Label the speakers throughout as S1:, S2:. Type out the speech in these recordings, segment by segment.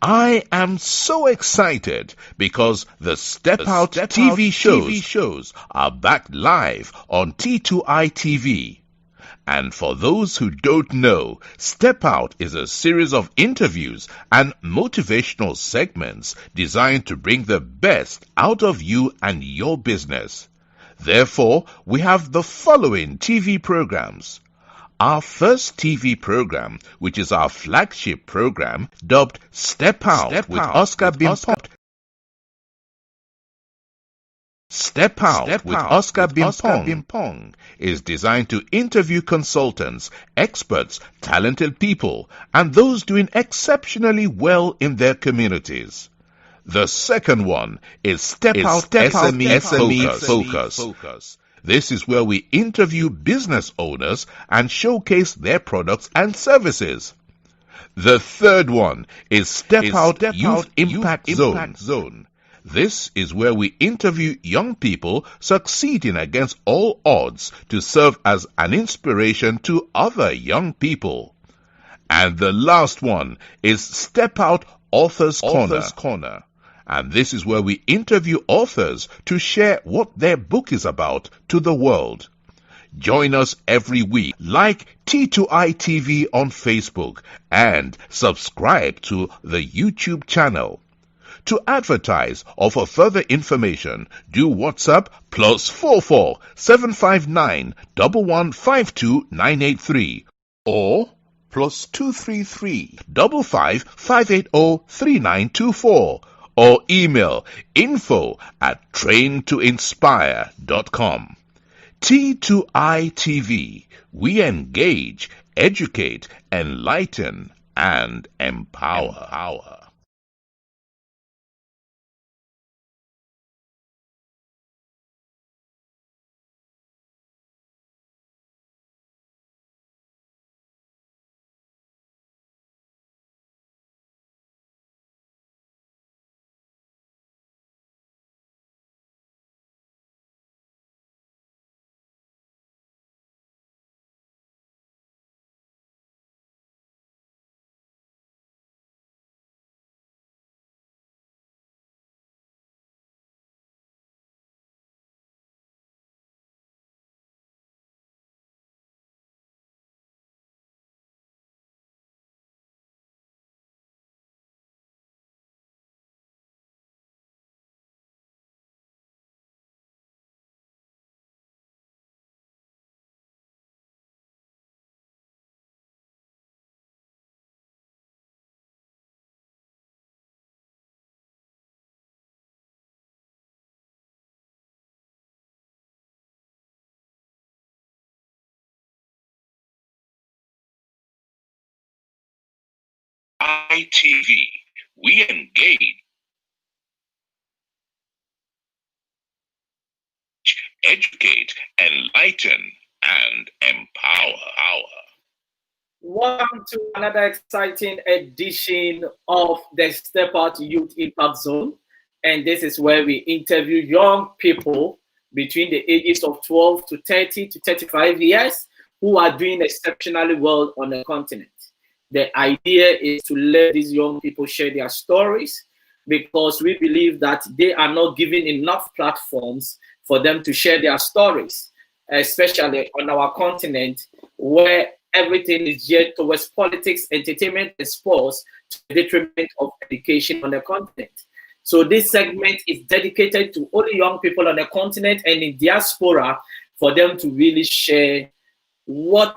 S1: I am so excited because the Step Out TV shows are back live on T2I TV. And for those who don't know, Step Out is a series of interviews and motivational segments designed to bring the best out of you and your business. Therefore, we have the following TV programs. Our first TV program, which is our flagship program, dubbed Step Out with Oscar Bimpong. Step Out with Oscar Bimpong is designed to interview consultants, experts, talented people, and those doing exceptionally well in their communities. The second one is Step Out SME Focus. This is where we interview business owners and showcase their products and services. The third one is Step Out Youth Impact Zone. This is where we interview young people succeeding against all odds to serve as an inspiration to other young people. And the last one is Step Out Authors Corner. And this is where we interview authors to share what their book is about to the world. Join us every week. Like T2I TV on Facebook and subscribe to the YouTube channel. To advertise or for further information, do WhatsApp +44 759 1152 983 or +233 55 580 3924. Or email info@traintoinspire.com. T2I TV. We engage, educate, enlighten, and empower. ITV. We engage, educate, enlighten, and empower.
S2: Welcome to another exciting edition of the Step Out Youth Impact Zone. And this is where we interview young people between the ages of 12 to 30 to 35 years who are doing exceptionally well on the continent. The idea is to let these young people share their stories because we believe that they are not given enough platforms for them to share their stories, especially on our continent where everything is geared towards politics, entertainment, and sports to the detriment of education on the continent. So this segment is dedicated to only young people on the continent and in diaspora for them to really share what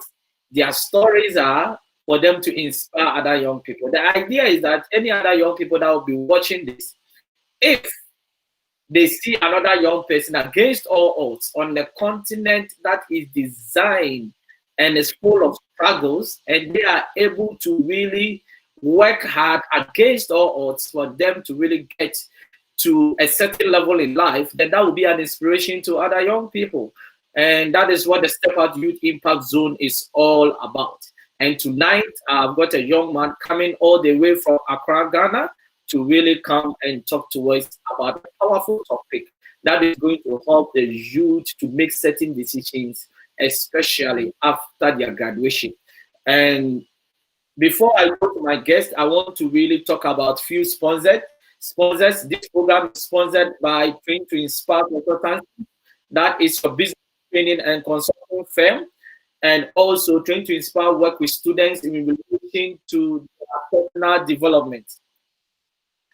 S2: their stories are, for them to inspire other young people. The idea is that any other young people that will be watching this, if they see another young person against all odds on the continent that is designed and is full of struggles, and they are able to really work hard against all odds for them to really get to a certain level in life, then that will be an inspiration to other young people. And that is what the Step Out Youth Impact Zone is all about. And tonight, I've got a young man coming all the way from Accra, Ghana, to really come and talk to us about a powerful topic that is going to help the youth to make certain decisions, especially after their graduation. And Before I go to my guest, I want to really talk about few sponsors. This program is sponsored by Train to Inspire Consultants. That is your business training and consulting firm. And also Train to Inspire work with students in relation to their personal development.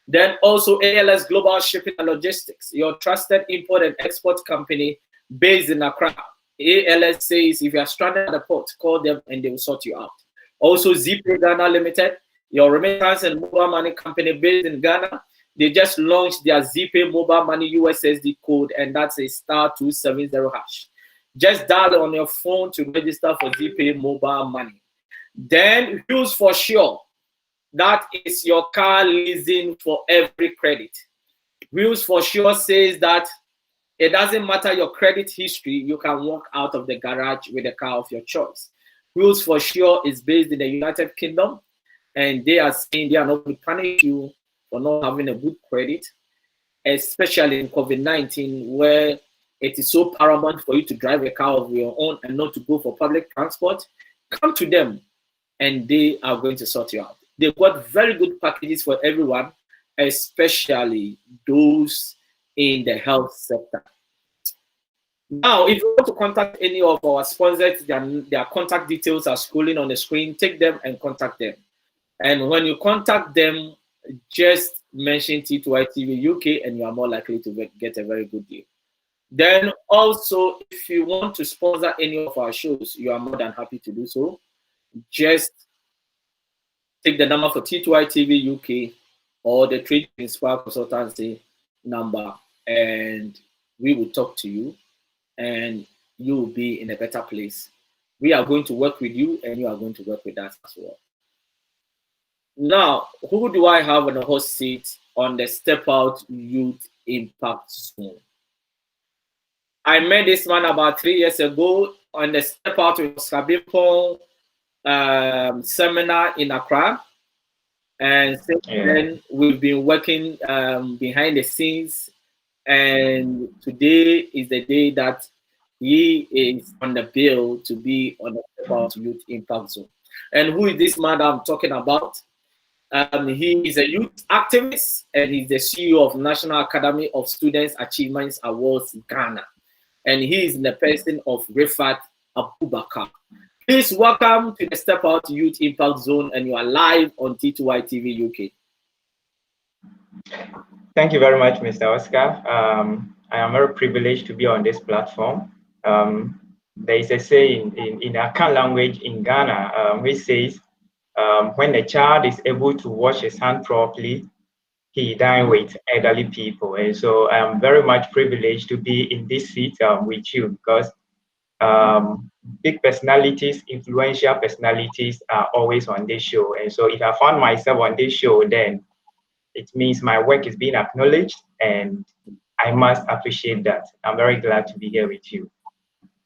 S2: Then also ALS Global Shipping and Logistics, your trusted import and export company based in Accra. ALS says if you are stranded at the port, call them and they will sort you out. Also ZPay Ghana Limited, your remittance and mobile money company based in Ghana. They just launched their ZPay mobile money USSD code, and that's a *270 hash. Just dial it on your phone to register for ZPay mobile money. Then Use for Sure. That is your car leasing for every credit. Wheels for Sure says that it doesn't matter your credit history, you can walk out of the garage with a car of your choice. Wheels for Sure is based in the United Kingdom, and they are saying they are not going to punish you for not having a good credit, especially in COVID-19, where it is so paramount for you to drive a car of your own and not to go for public transport. Come to them, and they are going to sort you out. They've got very good packages for everyone, especially those in the health sector. Now, if you want to contact any of our sponsors, their contact details are scrolling on the screen. Take them and contact them. And when you contact them, just mention T2I TV UK and you are more likely to get a very good deal. Then also, if you want to sponsor any of our shows, you are more than happy to do so. Just take the number for T2I TV UK or the Trade Inspire Consultancy number, and we will talk to you, and you will be in a better place. We are going to work with you, and you are going to work with us as well. Now, who do I have on the hot seat on the Step Out Youth Impact Zone? I met this man about 3 years ago on the Step Out with Oscar Bimpong seminar in Accra, and since then we've been working behind the scenes, and today is the day that he is on the bill to be on the Step Out Youth Impact Zone. And who is this man I'm talking about? He is a youth activist, and he's the CEO of National Academy of Students Achievements Awards Ghana, and he is in the person of Riffath Abubakar. Please welcome to the Step Out Youth Impact Zone, and you are live on T2I TV UK.
S3: Thank you very much, Mr. Oscar. I am very privileged to be on this platform. There is a saying in Akan language in Ghana which says, when a child is able to wash his hand properly, he dine with elderly people. And so I'm very much privileged to be in this seat with you, because big personalities, influential personalities are always on this show. And so if I found myself on this show, then it means my work is being acknowledged, and I must appreciate that. I'm very glad to be here with you.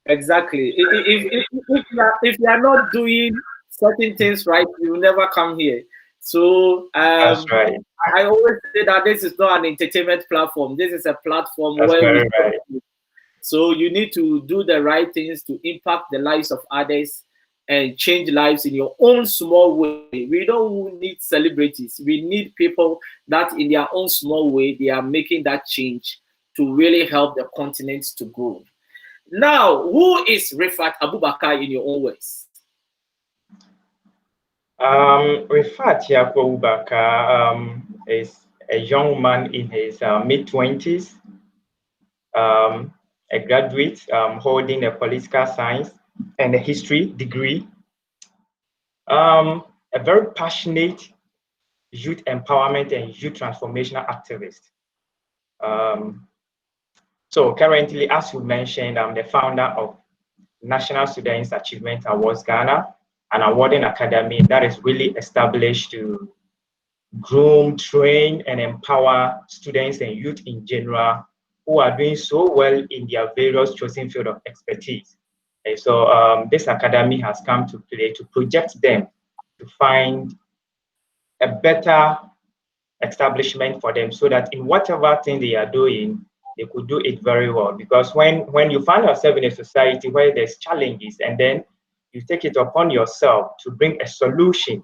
S2: Exactly. If you are not doing certain things right, you will never come here. So
S3: that's right.
S2: I always say that this is not an entertainment platform. This is a platform
S3: that's
S2: where
S3: very right.
S2: So you need to do the right things to impact the lives of others and change lives in your own small way. We don't need celebrities. We need people that in their own small way, they are making that change to really help the continent to grow. Now, who is Riffath Abubakar in your own words?
S3: Riffath Abubakar is a young man in his mid-20s, a graduate holding a political science and a history degree, a very passionate youth empowerment and youth transformational activist. So currently, as you mentioned, I'm the founder of National Students Achievement Awards Ghana, an awarding academy that is really established to groom, train, and empower students and youth in general who are doing so well in their various chosen field of expertise. And so this academy has come to play to project them to find a better establishment for them, so that in whatever thing they are doing, they could do it very well. Because when you find yourself in a society where there's challenges, and then you take it upon yourself to bring a solution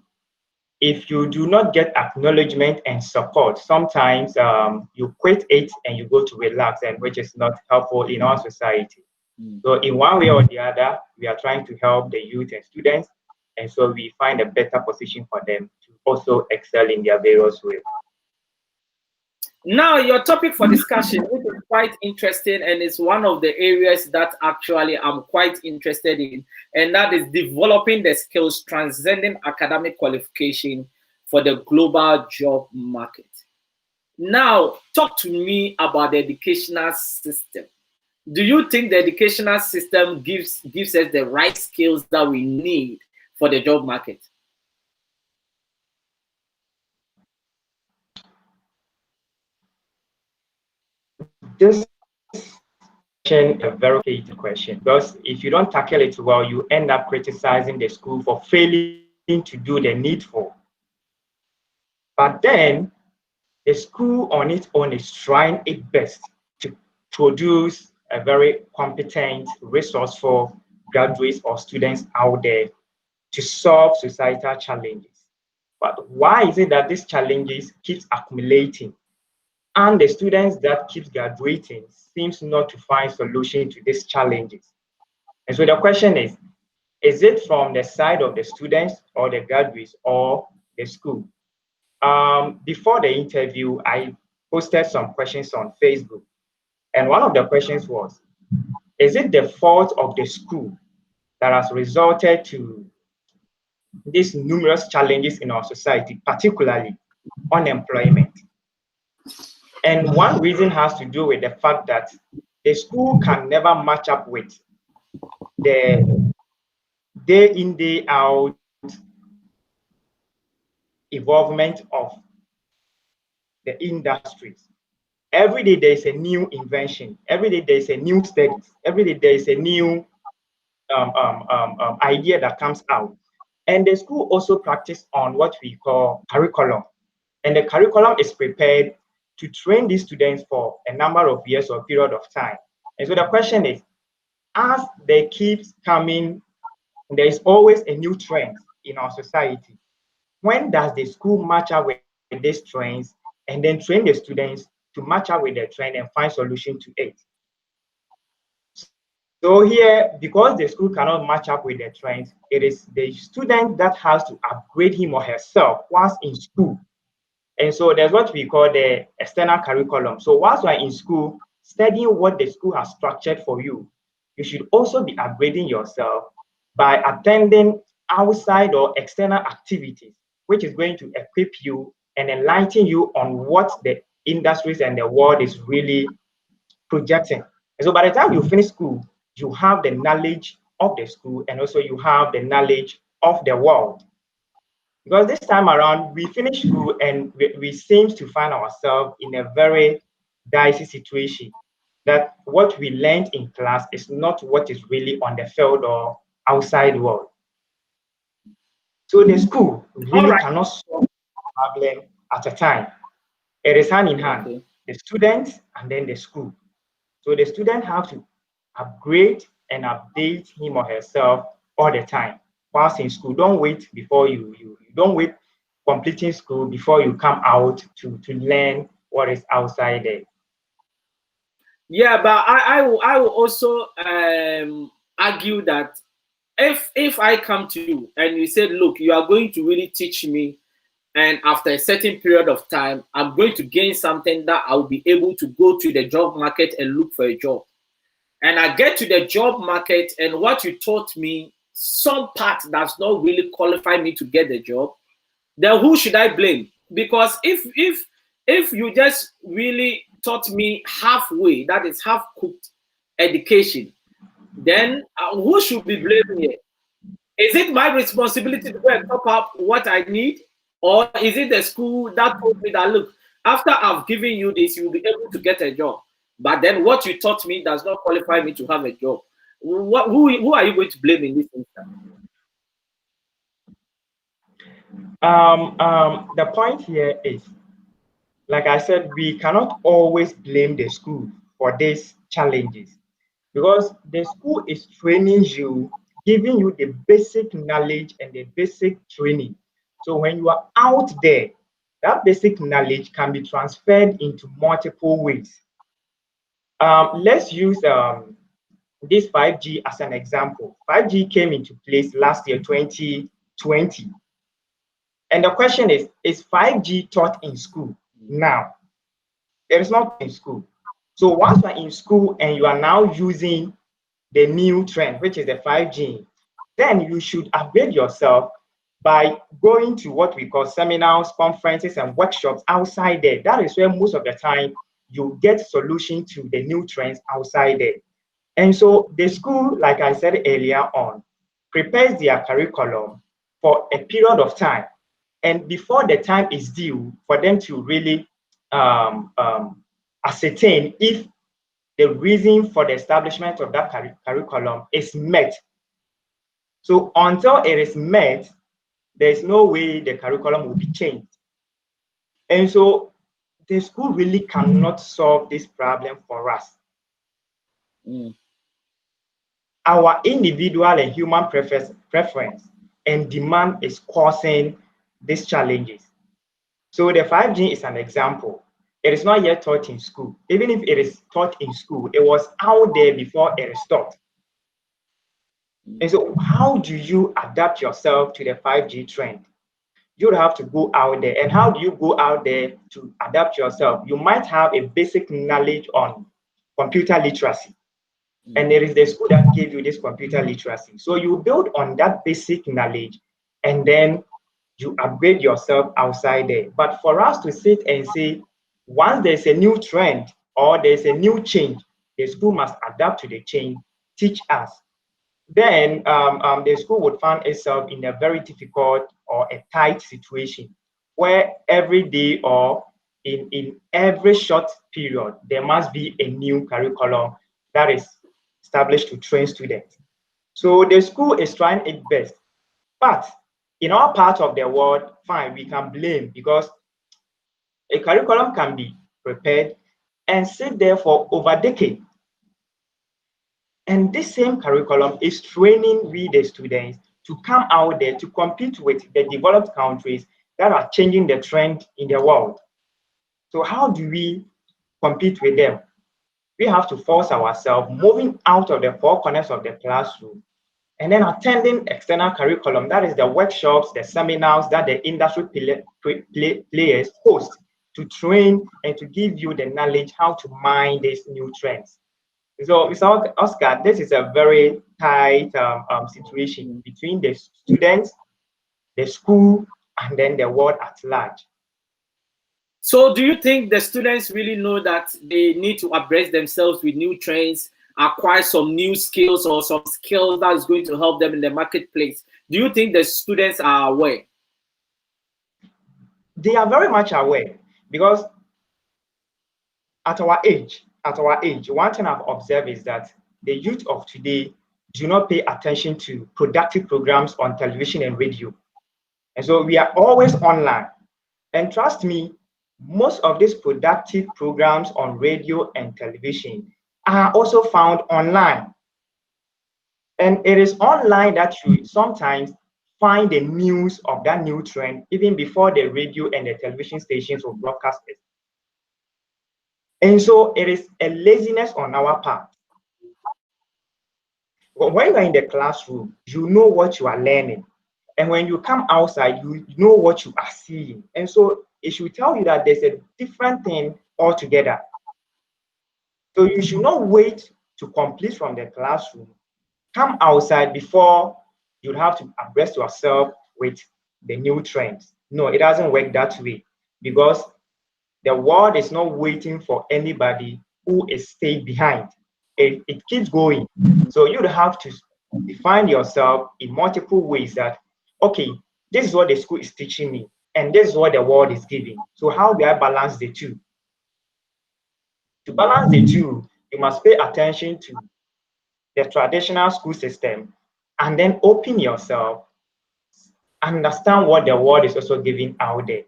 S3: if you do not get acknowledgement and support, sometimes you quit it and you go to relax, and which is not helpful in our society. So in one way or the other, we are trying to help the youth and students, and so we find a better position for them to also excel in their various ways.
S2: Now, your topic for discussion, which is quite interesting, and it's one of the areas that actually I'm quite interested in, and that is developing the skills transcending academic qualification for the global job market. Now, talk to me about the educational system. Do you think the educational system gives us the right skills that we need for the job market?
S3: This question is a very complicated question, because if you don't tackle it well, you end up criticizing the school for failing to do the needful. But then the school on its own is trying its best to produce a very competent, resourceful graduates or students out there to solve societal challenges. But why is it that these challenges keep accumulating, and the students that keep graduating seems not to find solution to these challenges? And so the question is it from the side of the students or the graduates or the school? Before the interview, I posted some questions on Facebook. And one of the questions was, is it the fault of the school that has resulted to these numerous challenges in our society, particularly unemployment? And one reason has to do with the fact that the school can never match up with the day in, day out involvement of the industries. Every day there is a new invention. Every day there is a new study. Every day there is a new idea that comes out. And the school also practice on what we call curriculum. And the curriculum is prepared to train these students for a number of years or period of time. And so the question is, as they keep coming, there is always a new trend in our society. When does the school match up with these trends and then train the students to match up with the trend and find solution to it? So here, because the school cannot match up with the trends, it is the student that has to upgrade him or herself whilst in school. And so there's what we call the external curriculum. So whilst you're in school, studying what the school has structured for you, you should also be upgrading yourself by attending outside or external activities, which is going to equip you and enlighten you on what the industries and the world is really projecting. And so by the time you finish school, you have the knowledge of the school and also you have the knowledge of the world. Because this time around, we finish school and we seem to find ourselves in a very dicey situation, that what we learned in class is not what is really on the field or outside world. So the school really cannot solve the problem at a time. It is hand in hand, the student and then the school. So the student have to upgrade and update him or herself all the time whilst in school. Don't wait before you don't wait completing school before you come out to learn what is outside there.
S2: Yeah, but I will also argue that if I come to you and you said, look, you are going to really teach me, and after a certain period of time, I'm going to gain something that I'll be able to go to the job market and look for a job. And I get to the job market, and what you taught me, some part does not really qualify me to get the job, then who should I blame? Because if you just really taught me halfway, that is half-cooked education, then who should be blamed here? Is it my responsibility to go and top up what I need? Or is it the school that told me that, look, after I've given you this, you'll be able to get a job. But then what you taught me does not qualify me to have a job. Who are you going to blame in this instance?
S3: The point here is, like I said, we cannot always blame the school for these challenges, because the school is training you, giving you the basic knowledge and the basic training So when you are out there, that basic knowledge can be transferred into multiple ways. Let's use this 5G as an example. 5G came into place last year, 2020. And the question is 5G taught in school? Now, it is not in school. So once you're in school and you are now using the new trend, which is the 5G, then you should upgrade yourself by going to what we call seminars, conferences, and workshops outside there. That is where most of the time you get solution to the new trends outside there. And so the school, like I said earlier on, prepares their curriculum for a period of time. And before the time is due for them to really ascertain if the reason for the establishment of that curriculum is met. So until it is met, there's no way the curriculum will be changed. And so the school really cannot solve this problem for us. Our individual and human preference and demand is causing these challenges. So the 5G is an example. It is not yet taught in school. Even if it is taught in school, it was out there before it is taught. And so how do you adapt yourself to the 5G trend? You would have to go out there. And how do you go out there to adapt yourself? You might have a basic knowledge on computer literacy. And there is the school that gave you this computer literacy. So you build on that basic knowledge and then you upgrade yourself outside there. But for us to sit and say, once there's a new trend or there's a new change, the school must adapt to the change, teach us. Then the school would find itself in a very difficult or a tight situation where every day or in every short period, there must be a new curriculum that is established to train students. So the school is trying its best. But in our part of the world, fine, we can blame because a curriculum can be prepared and sit there for over a decade. And this same curriculum is training we, the students, to come out there to compete with the developed countries that are changing the trend in the world. So how do we compete with them? We have to force ourselves moving out of the four corners of the classroom and then attending external curriculum, that is the workshops, the seminars that the industry players host to train and to give you the knowledge how to mine these new trends. So, Mr. Oscar, this is a very tight situation between the students, the school, and then the world at large.
S2: So do you think the students really know that they need to abreast themselves with new trends, acquire some new skills or some skills that is going to help them in the marketplace? Do you think the students are aware?
S3: They are very much aware because at our age, one thing I've observed is that the youth of today do not pay attention to productive programs on television and radio. And so we are always online. And trust me, most of these productive programs on radio and television are also found online. And it is online that you sometimes find the news of that new trend even before the radio and the television stations will broadcast it. And so it is a laziness on our part. When you are in the classroom, you know what you are learning. And when you come outside, you know what you are seeing. And so it should tell you that there's a different thing altogether. So you should not wait to complete from the classroom. Come outside before you have to abreast yourself with the new trends. No, it doesn't work that way because the world is not waiting for anybody who is staying behind. It keeps going. So you'd have to define yourself in multiple ways that, okay, this is what the school is teaching me, and this is what the world is giving. So how do I balance the two? To balance the two, you must pay attention to the traditional school system and then open yourself, understand what the world is also giving out there.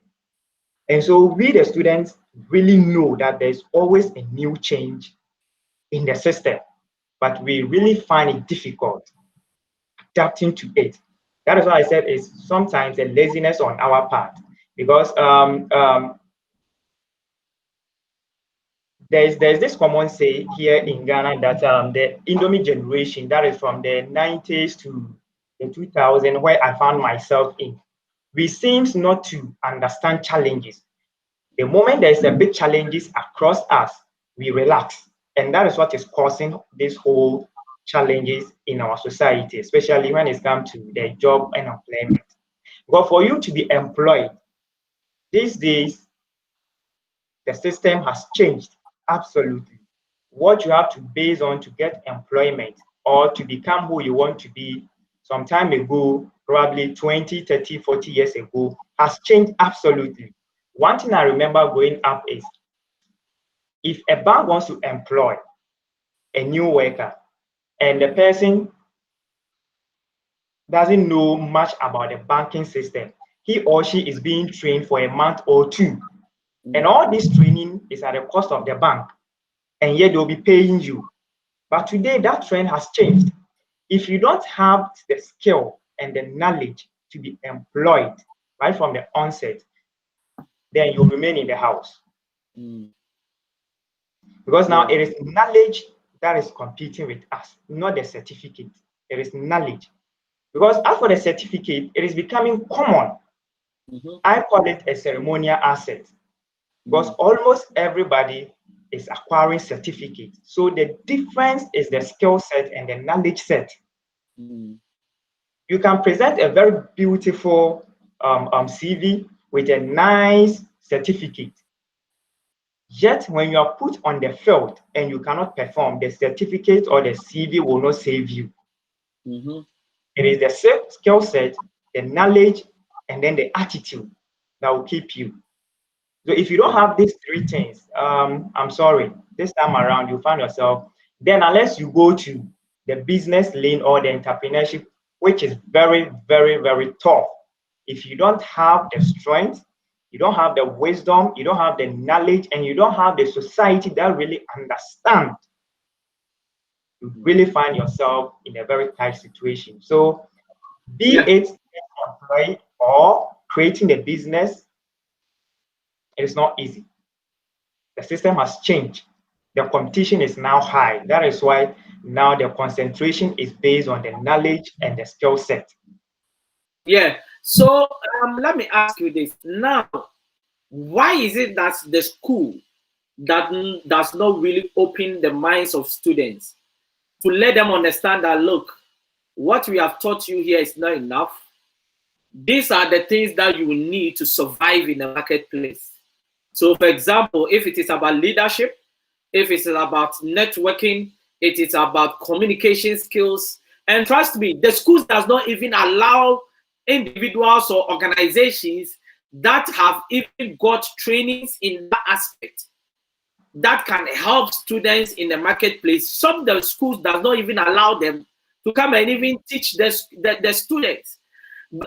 S3: And so we, the students, really know that there's always a new change in the system, but we really find it difficult adapting to it. That is why I said it's sometimes a laziness on our part, because there's this common say here in Ghana that the Indomie generation, that is from the 90s to the 2000s, where I found myself in, we seems not to understand challenges. The moment there's a big challenges across us, we relax, and that is what is causing this whole challenges in our society, especially when it comes to the job and employment. But for you to be employed these days, the system has changed absolutely. What you have to base on to get employment or to become who you want to be some time ago, probably 20, 30, 40 years ago, has changed absolutely. One thing I remember growing up is if a bank wants to employ a new worker and the person doesn't know much about the banking system, he or she is being trained for a month or two. And all this training is at the cost of the bank, and yet they'll be paying you. But today, that trend has changed. If you don't have the skill and the knowledge to be employed right from the onset, then you'll remain in the house. Because now it is knowledge that is competing with us, not the certificate. It is knowledge. Because as for the certificate, it is becoming common. I call it a ceremonial asset. Because almost everybody is acquiring certificates. So the difference is the skill set and the knowledge set. You can present a very beautiful CV with a nice certificate. Yet when you are put on the field and you cannot perform, the certificate or the CV will not save you. It is the skill set, the knowledge, and then the attitude that will keep you. So if you don't have these three things, I'm sorry, this time around you find yourself, then unless you go to the business lane or the entrepreneurship, which is very, very, very tough. If you don't have the strength, you don't have the wisdom, you don't have the knowledge, and you don't have the society that really understands, you really find yourself in a very tight situation. So be it employed or creating a business, it is not easy. The system has changed. The competition is now high. That is why now the concentration is based on the knowledge and the skill set.
S2: Yeah. So let me ask you this. Now, why is it that the school that does not really open the minds of students to let them understand that, look, what we have taught you here is not enough. These are the things that you need to survive in the marketplace. So, for example, if it is about leadership, if it is about networking, it is about communication skills. And trust me, the schools does not even allow individuals or organizations that have even got trainings in that aspect that can help students in the marketplace. Some of the schools does not even allow them to come and even teach the students.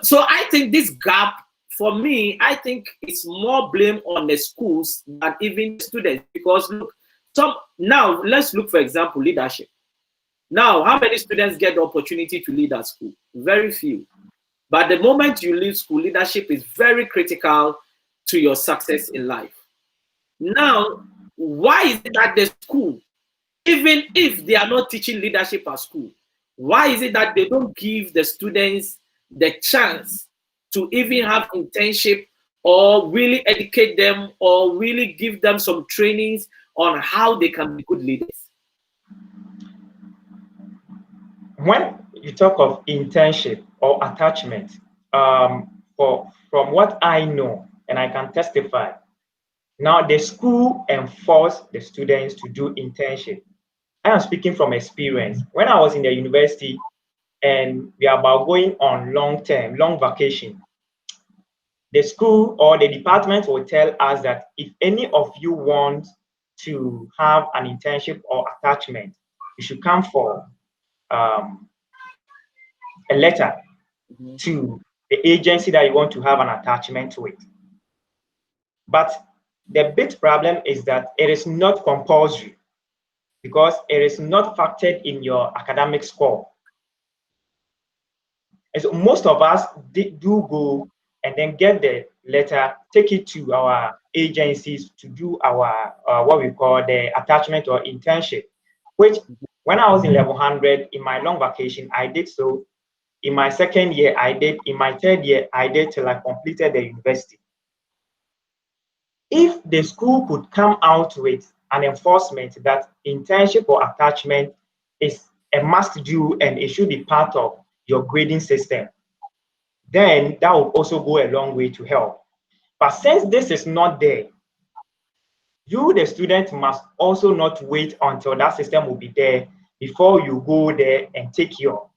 S2: So I think this gap, for me, I think it's more blame on the schools than even students. Because look, now let's look, for example, leadership. Now, how many students get the opportunity to lead at school? Very few. But the moment you leave school, leadership is very critical to your success in life. Now, why is it that the school, even if they are not teaching leadership at school, why is it that they don't give the students the chance to even have internship or really educate them or really give them some trainings on how they can be good leaders?
S3: When you talk of internship or attachment, from what I know, and I can testify, now the school enforce the students to do internship. I am speaking from experience. When I was in the university and we are about going on long vacation, the school or the department will tell us that if any of you want to have an internship or attachment, you should come for a letter to the agency that you want to have an attachment with. But the big problem is that it is not compulsory because it is not factored in your academic score. And so most of us do go and then get the letter, take it to our agencies to do our what we call the attachment or internship, which when I was in level 100 in my long vacation, I did so. In my second year, I did. In my third year, I did till I completed the university. If the school could come out with an enforcement that internship or attachment is a must do and it should be part of your grading system, then that would also go a long way to help. But since this is not there, you, the student, must also not wait until that system will be there before you go there and take your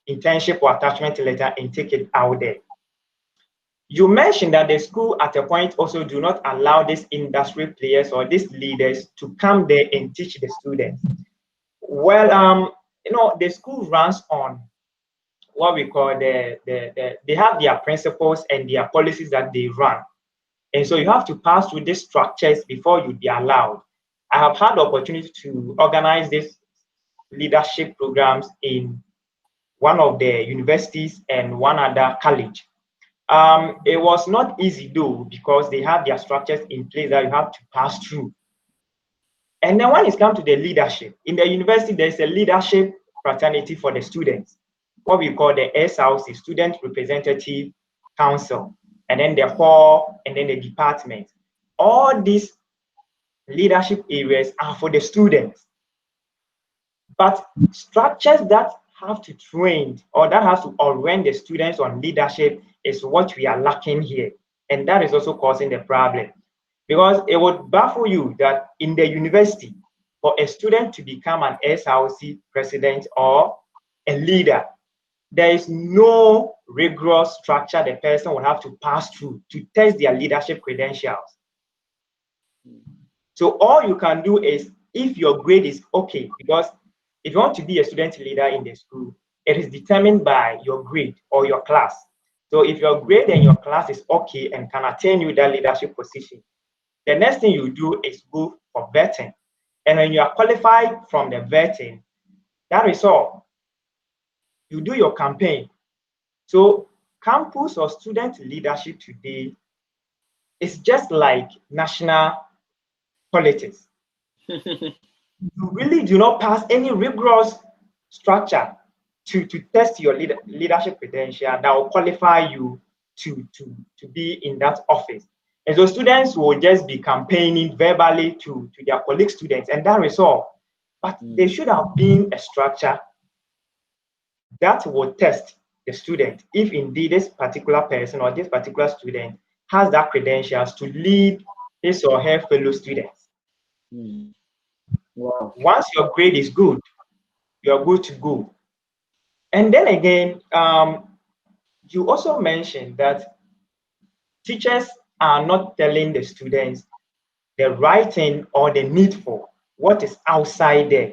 S3: internship or attachment letter and take it out there. You mentioned that the school at a point also do not allow these industry players or these leaders to come there and teach the students. Well, the school runs on what we call they have their principles and their policies that they run. And so you have to pass through these structures before you be allowed. I have had the opportunity to organize these leadership programs in one of the universities and one other college. It was not easy though, because they have their structures in place that you have to pass through. And then when it comes to the leadership, in the university, there's a leadership fraternity for the students, what we call the SRC, Student Representative Council, and then the hall, and then the department. All these leadership areas are for the students. But structures that have to train or that has to orient the students on leadership is what we are lacking here. And that is also causing the problem. Because it would baffle you that in the university, for a student to become an SRC president or a leader, there is no rigorous structure the person will have to pass through to test their leadership credentials. So all you can do is, if your grade is okay, because if you want to be a student leader in the school, it is determined by your grade or your class. So if your grade and your class is okay and can attain you that leadership position, the next thing you do is go for vetting. And when you are qualified from the vetting, that is all. You do your campaign. So campus or student leadership today is just like national politics. You really do not pass any rigorous structure to test your leadership credential that will qualify you to be in that office. And so students will just be campaigning verbally to their colleague students, and that is all. But there should have been a structure that will test the student if indeed this particular person or this particular student has that credentials to lead his or her fellow students.
S2: Wow.
S3: Once your grade is good, you're good to go. And then again, you also mentioned that teachers are not telling the students the right thing or the needful, what is outside there.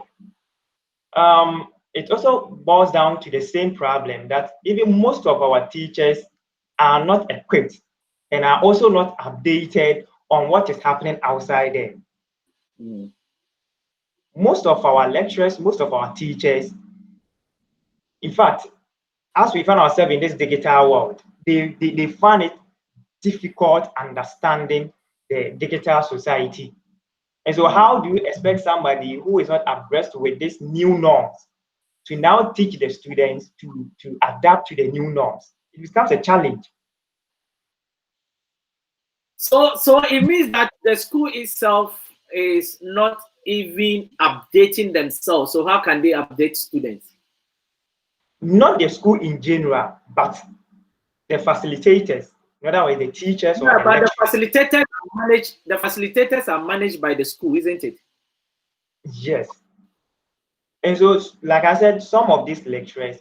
S3: It also boils down to the same problem that even most of our teachers are not equipped and are also not updated on what is happening outside there. Most of our lecturers, most of our teachers, in fact, as we find ourselves in this digital world, they find it difficult understanding the digital society. And so how do you expect somebody who is not abreast with these new norms to now teach the students to adapt to the new norms? It becomes a challenge.
S2: So it means that the school itself is not even updating themselves. So how can they update students?
S3: Not the school in general, but the facilitators. In other words, the teachers or the
S2: but the facilitators are managed by the school, isn't it?
S3: Yes. And so, like I said, some of these lecturers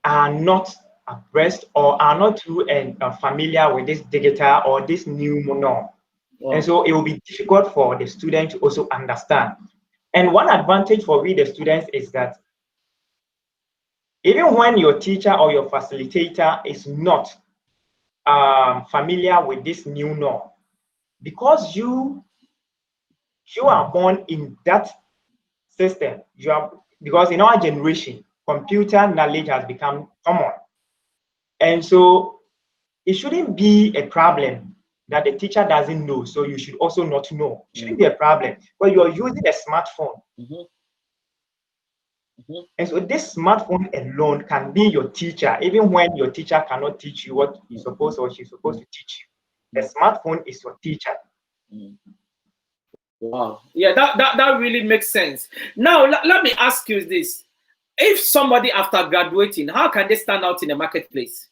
S3: are not abreast or are not too familiar with this digital or this new norm. Wow. And so it will be difficult for the student to also understand. And one advantage for we, the students, is that even when your teacher or your facilitator is not familiar with this new norm, because you are born in that system, because in our generation, computer knowledge has become common. And so it shouldn't be a problem that the teacher doesn't know, so you should also not know. It shouldn't be a problem, but you're using a smartphone. And so this smartphone alone can be your teacher, even when your teacher cannot teach you what you're supposed or she's supposed to teach you. The smartphone is your teacher.
S2: Wow. Yeah, that really makes sense. Now, let me ask you this. If somebody after graduating, how can they stand out in the marketplace?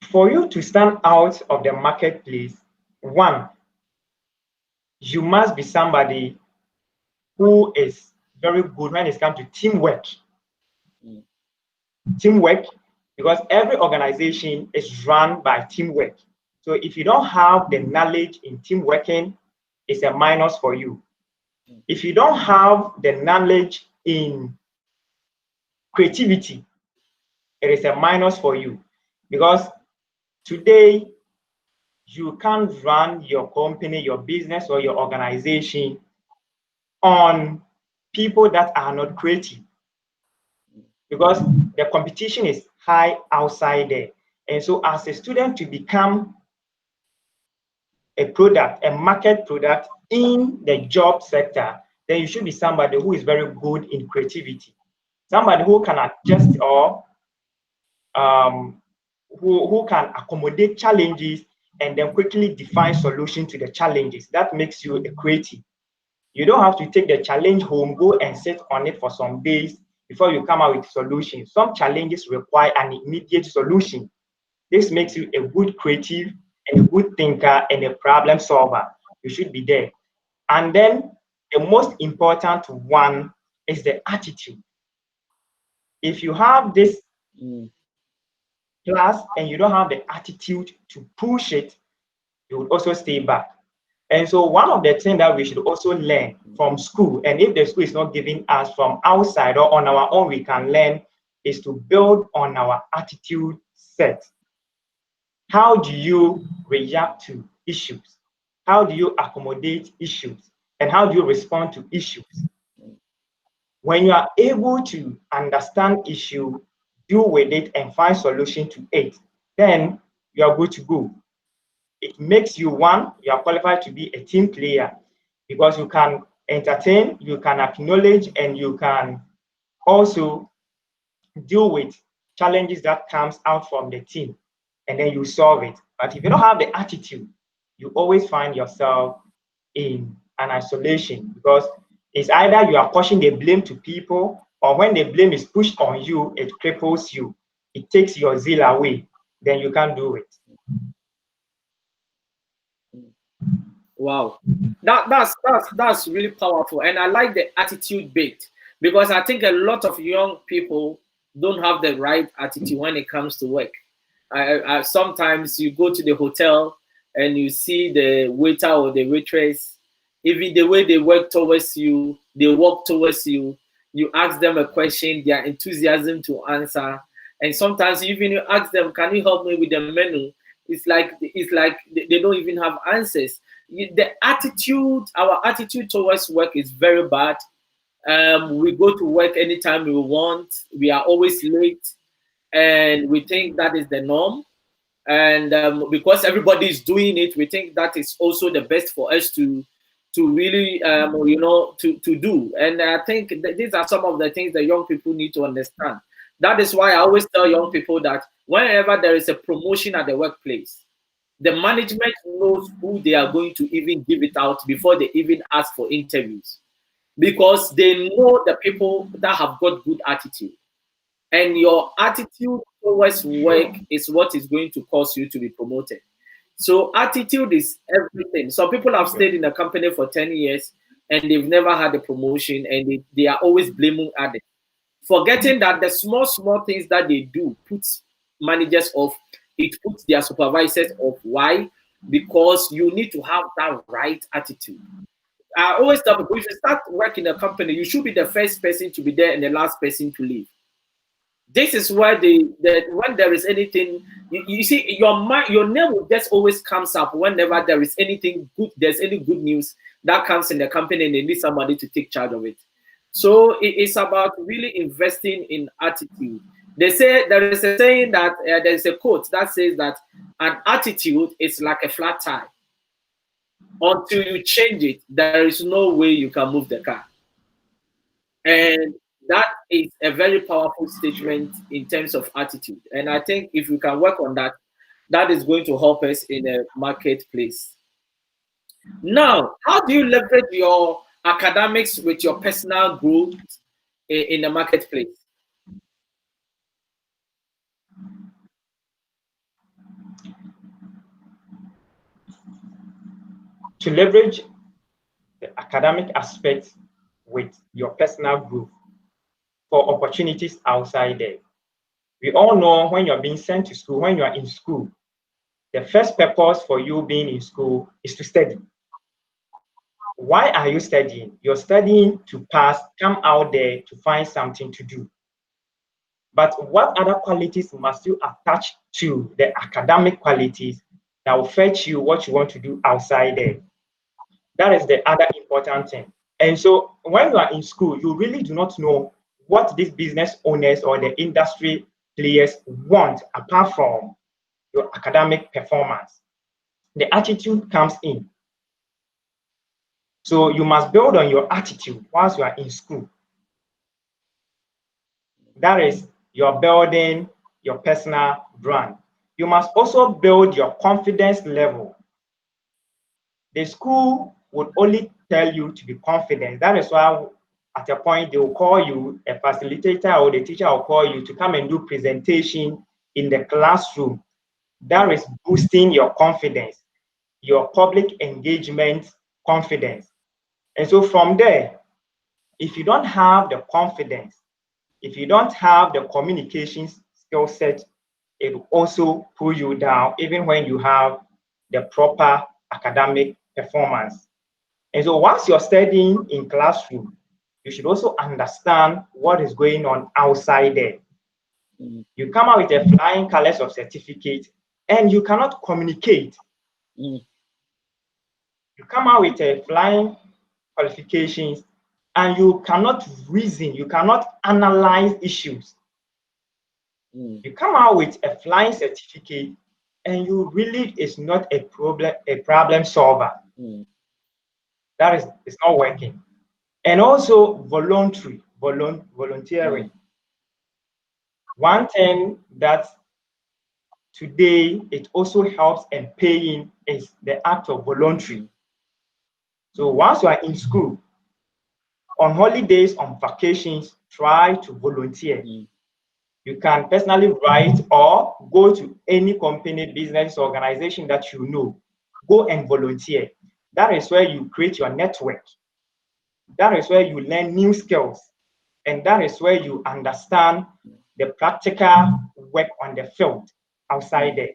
S3: For you to stand out of the marketplace, one, you must be somebody who is very good when it comes to teamwork. Teamwork, because every organization is run by teamwork. So if you don't have the knowledge in team working, it's a minus for you. If you don't have the knowledge in creativity, it is a minus for you. Because today, you can't run your company, your business, or your organization on people that are not creative. Because the competition is high outside there. And so as a student, to become a product, a market product in the job sector, then you should be somebody who is very good in creativity. Somebody who can adjust or who can accommodate challenges and then quickly define solution to the challenges. That makes you a creative. You don't have to take the challenge home, go and sit on it for some days before you come out with solutions. Some challenges require an immediate solution. This makes you a good creative and a good thinker and a problem solver. You should be there. And then the most important one is the attitude. If you have this class and you don't have the attitude to push it, you would also stay back. And so one of the things that we should also learn from school, and if the school is not giving us from outside or on our own, we can learn, is to build on our attitude set. How do you react to issues? How do you accommodate issues? And how do you respond to issues? When you are able to understand issue, deal with it, and find solution to it, then you are good to go. It makes you, one, you are qualified to be a team player because you can entertain, you can acknowledge, and you can also deal with challenges that comes out from the team, and then you solve it. But if you don't have the attitude, you always find yourself in an isolation because it's either you are pushing the blame to people, or when the blame is pushed on you, it cripples you. It takes your zeal away. Then you can't do it.
S2: Wow, that's really powerful, and I like the attitude bit because I think a lot of young people don't have the right attitude when it comes to work. I sometimes you go to the hotel and you see the waiter or the waitress, even the way they work towards you, they walk towards you. You ask them a question, their enthusiasm to answer, and sometimes even you ask them, "Can you help me with the menu?" It's like they don't even have answers. The attitude, our attitude towards work is very bad. We go to work anytime we want. We are always late, and we think that is the norm. And because everybody is doing it, we think that is also the best for us to really, to do. And I think that these are some of the things that young people need to understand. That is why I always tell young people that whenever there is a promotion at the workplace, the management knows who they are going to even give it out before they even ask for interviews, because they know the people that have got good attitude, and your attitude towards work is what is going to cause you to be promoted. So attitude is everything. Some people have stayed in a company for 10 years and they've never had a promotion, and they are always blaming others, forgetting that the small things that they do puts managers off. It puts their supervisors off. Why? Because you need to have that right attitude. I always tell people, if you start working in a company, you should be the first person to be there and the last person to leave. This is why when there is anything, you see, your name will just always comes up whenever there is anything good, there's any good news that comes in the company and they need somebody to take charge of it. So it's about really investing in attitude. They say there is a saying that there is a quote that says that an attitude is like a flat tire. Until you change it, there is no way you can move the car. And that is a very powerful statement in terms of attitude. And I think if we can work on that, that is going to help us in a marketplace. Now, how do you leverage your academics with your personal growth in the marketplace?
S3: To leverage the academic aspects with your personal growth for opportunities outside there. We all know when you're being sent to school, when you're in school, the first purpose for you being in school is to study. Why are you studying? You're studying to pass, come out there to find something to do. But what other qualities must you attach to the academic qualities that will fetch you what you want to do outside there? That is the other important thing. And so when you are in school, you really do not know what these business owners or the industry players want apart from your academic performance. The attitude comes in. So you must build on your attitude whilst you are in school. That is, you're building your personal brand. You must also build your confidence level. The school would only tell you to be confident. That is why at a point they will call you, a facilitator or the teacher will call you to come and do presentation in the classroom. That is boosting your confidence, your public engagement confidence. And so from there, if you don't have the confidence, if you don't have the communication skill set, it will also pull you down even when you have the proper academic performance. And so once you're studying in classroom, you should also understand what is going on outside there. You come out with a flying colors of certificate and you cannot communicate. You come out with a flying qualifications and you cannot reason, you cannot analyze issues. You come out with a flying certificate and you really is not a problem solver. That is, it's not working. And also volunteering. One thing that today it also helps in paying is the act of volunteering. So once you are in school, on holidays, on vacations, try to volunteer. You can personally write or go to any company, business, organization that you know. Go and volunteer. That is where you create your network. That is where you learn new skills. And that is where you understand the practical work on the field outside there.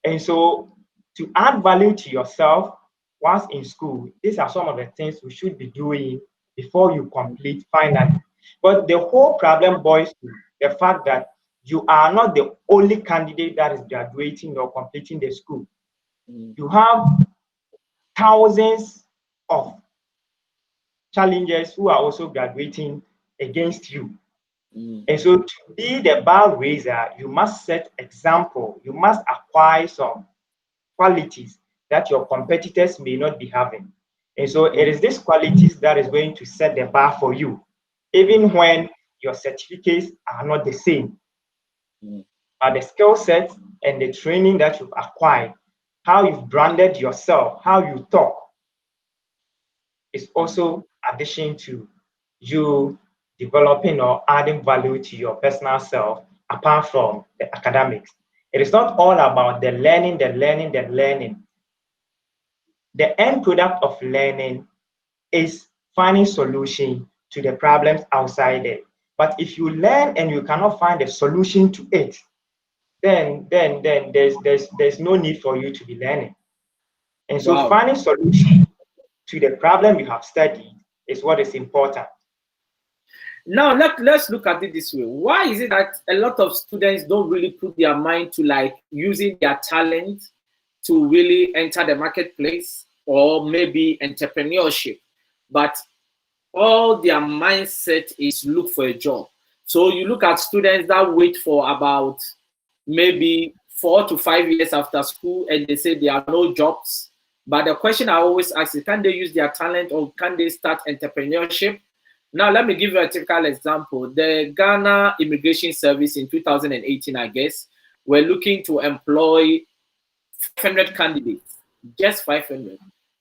S3: And so to add value to yourself whilst in school, these are some of the things we should be doing before you complete finally. But the whole problem boils to the fact that you are not the only candidate that is graduating or completing the school. You have thousands of challengers who are also graduating against you. And so to be the bar raiser, you must set example. You must acquire some qualities that your competitors may not be having. And so it is these qualities that is going to set the bar for you, even when your certificates are not the same. But the skill set and the training that you've acquired, how you've branded yourself, how you talk, is also addition to you developing or adding value to your personal self apart from the academics. It is not all about the learning. The end product of learning is finding solution to the problems outside there. But if you learn and you cannot find a solution to it, then there's no need for you to be learning. And so finding solution to the problem you have studied is what is important.
S2: Now let's look at it this way. Why is it that a lot of students don't really put their mind to like using their talent to really enter the marketplace or maybe entrepreneurship, but all their mindset is look for a job? So you look at students that wait for about maybe 4 to 5 years after school and they say there are no jobs. But the question I always ask is, can they use their talent or can they start entrepreneurship? Now, let me give you a typical example. The Ghana Immigration Service in 2018, I guess, were looking to employ 500 candidates, just 500,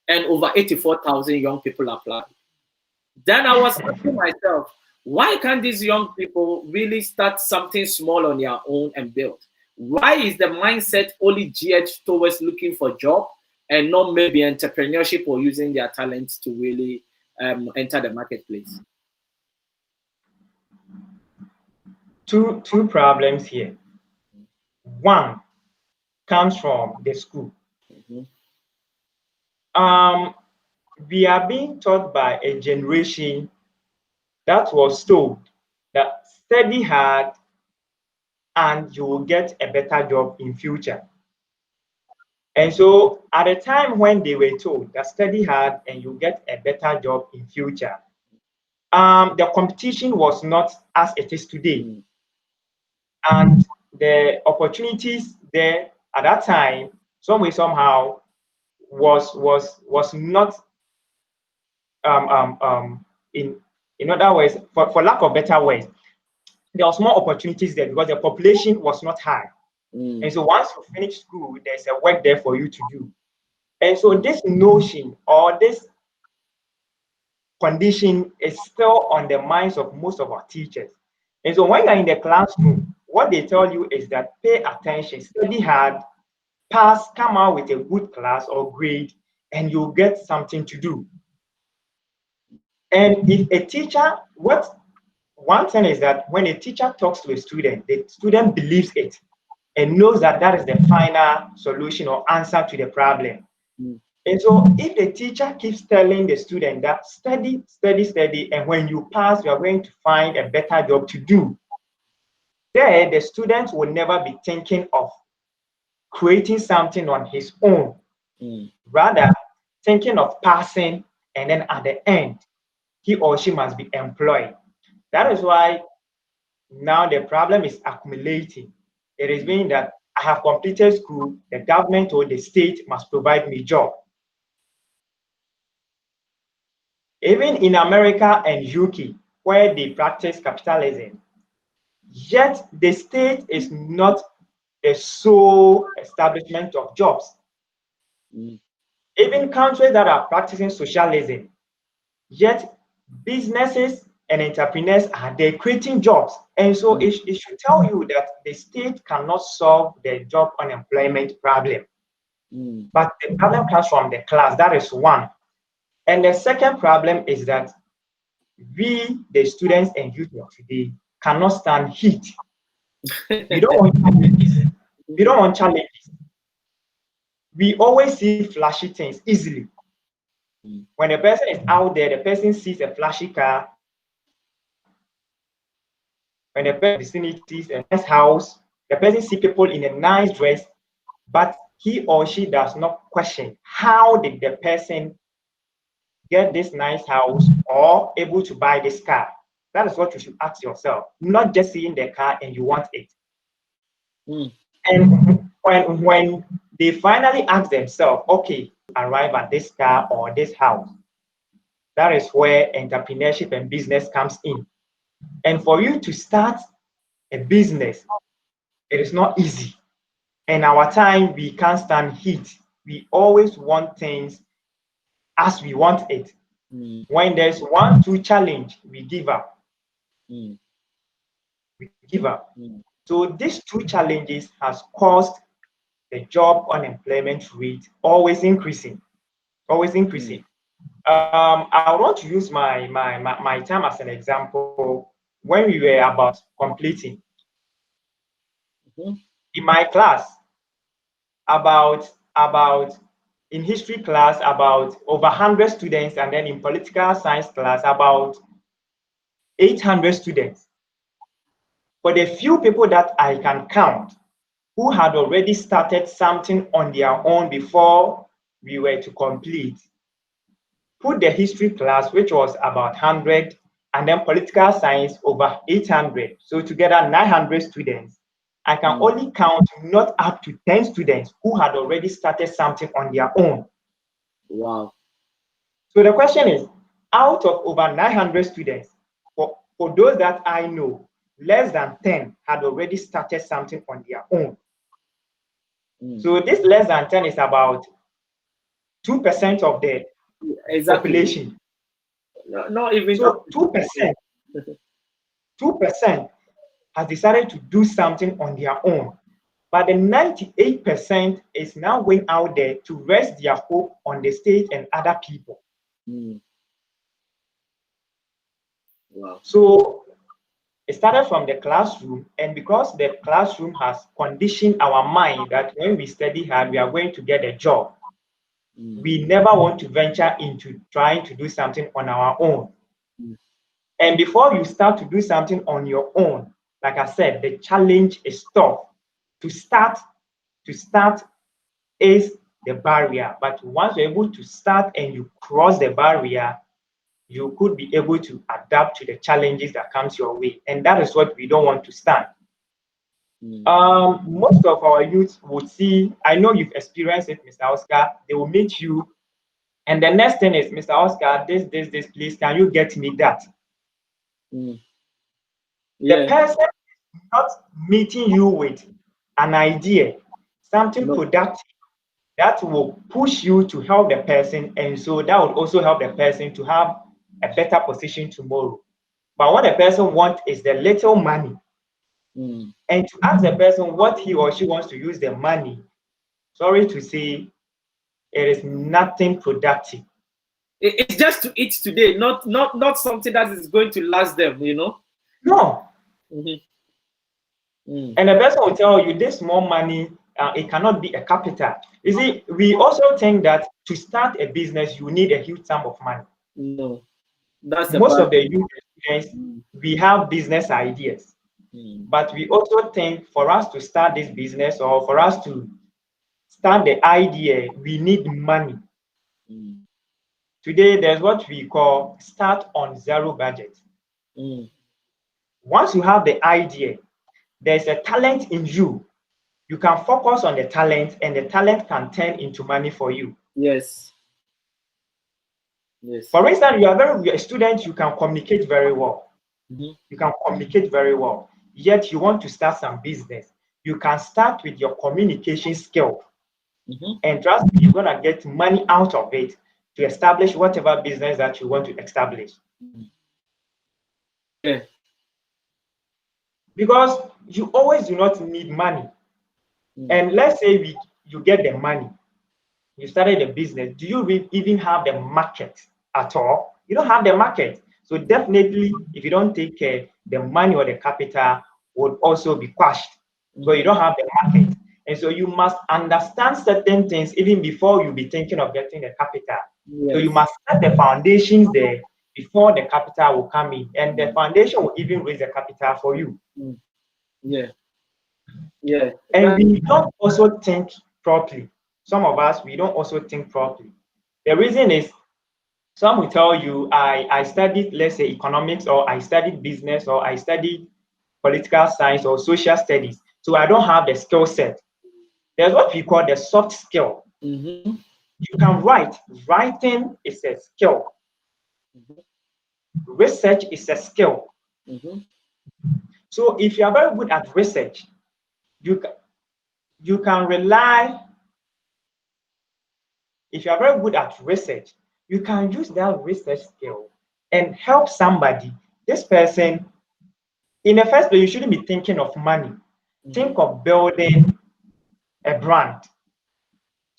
S2: and over 84,000 young people applied. Then I was asking myself, why can't these young people really start something small on their own and build? Why is the mindset only geared towards looking for a job and not maybe entrepreneurship or using their talents to really enter the marketplace?
S3: Two problems here. One comes from the school. We are being taught by a generation that was told that study hard and you will get a better job in future. And so at the time when they were told that study hard and you get a better job in future, the competition was not as it is today. And the opportunities there at that time, some way, somehow, was not in other words, for lack of better words, there was more opportunities there because the population was not high. And so once you finish school, there's a work there for you to do. And so this notion or this condition is still on the minds of most of our teachers. And so when you're in the classroom, what they tell you is that pay attention, study hard, pass, come out with a good class or grade, and you'll get something to do. And if a teacher, one thing is that when a teacher talks to a student, the student believes it and knows that that is the final solution or answer to the problem. And so if the teacher keeps telling the student that study, study, study, and when you pass, you are going to find a better job to do, then the student will never be thinking of creating something on his own, rather thinking of passing, and then at the end, he or she must be employed. That is why now the problem is accumulating. It is meaning that I have completed school, the government or the state must provide me a job. Even in America and UK, where they practice capitalism, yet the state is not the sole establishment of jobs. Even countries that are practicing socialism, yet businesses and entrepreneurs are there creating jobs. And so it should tell you that the state cannot solve the job unemployment problem. But the problem comes from the class. That is one. And the second problem is that we, the students and youth of today, cannot stand heat. We don't want challenges. We don't want challenges. We always see flashy things easily. When a person is out there, the person sees a flashy car. When the person vicinity sees a nice house, the person sees people in a nice dress, but he or she does not question how did the person get this nice house or able to buy this car. That is what you should ask yourself, not just seeing the car and you want it. And when they finally ask themselves, okay, arrive at this car or this house, that is where entrepreneurship and business comes in. And for you to start a business, it is not easy. In our time, we can't stand heat. We always want things as we want it. When there's 1-2 challenge, we give up. We give up. So these two challenges has caused the job unemployment rate always increasing. I want to use my time as an example. When we were about completing, in my class, about in history class, about over 100 students, and then in political science class, about 800 students. For the few people that I can count who had already started something on their own before we were to complete, put the history class, which was about 100, and then political science over 800. So together 900 students. I can only count not up to 10 students who had already started something on their own.
S2: Wow.
S3: So the question is, out of over 900 students, for those that I know, less than 10 had already started something on their own. So this less than 10 is about 2% of the population.
S2: No, not even
S3: so 2%. 2% has decided to do something on their own. But the 98% is now going out there to rest their hope on the state and other people.
S2: Wow.
S3: So it started from the classroom, and because the classroom has conditioned our mind that when we study hard, we are going to get a job. We never want to venture into trying to do something on our own. And before you start to do something on your own, like I said, the challenge is tough. To start is the barrier. But once you're able to start and you cross the barrier, you could be able to adapt to the challenges that comes your way. And that is what we don't want to stand. Most of our youth would see, I know you've experienced it, Mr. Oscar, they will meet you. And the next thing is, Mr. Oscar, this, please, can you get me that? The person is not meeting you with an idea, something productive that will push you to help the person, and so that would also help the person to have a better position tomorrow. But what the person wants is the little money. And to ask the person what he or she wants to use the money, sorry to say, it is nothing productive.
S2: It's just to eat today, not something that is going to last them, you know?
S3: No. And the person will tell you this more money, it cannot be a capital. You see, we also think that to start a business, you need a huge sum of money.
S2: No. That's
S3: most of the youth students, we have business ideas. But we also think for us to start this business or for us to start the idea, we need money. Today, there's what we call start on zero budget. Once you have the idea, there's a talent in you. You can focus on the talent and the talent can turn into money for you.
S2: Yes.
S3: For instance, you are a student, you can communicate very well. You can communicate very well. Yet you want to start some business. You can start with your communication skill. And trust me, you're going to get money out of it to establish whatever business that you want to establish.
S2: Yeah.
S3: Because you always do not need money. And let's say you get the money, you started a business. Do you even have the market at all? You don't have the market. So definitely, if you don't take care, the money or the capital would also be crushed. So you don't have the market. And so you must understand certain things even before you be thinking of getting the capital. So you must set the foundations there before the capital will come in. And the foundation will even raise the capital for you. And we don't also think properly. Some of us, we don't also think properly. The reason is, some will tell you, I studied, let's say, economics, or I studied business, or I studied political science or social studies. So I don't have the skill set. There's what we call the soft skill. You can write. Writing is a skill. Research is a skill. So if you are very good at research, you can rely. If you are very good at research, you can use that research skill and help somebody. This person, in the first place, you shouldn't be thinking of money. Think of building a brand.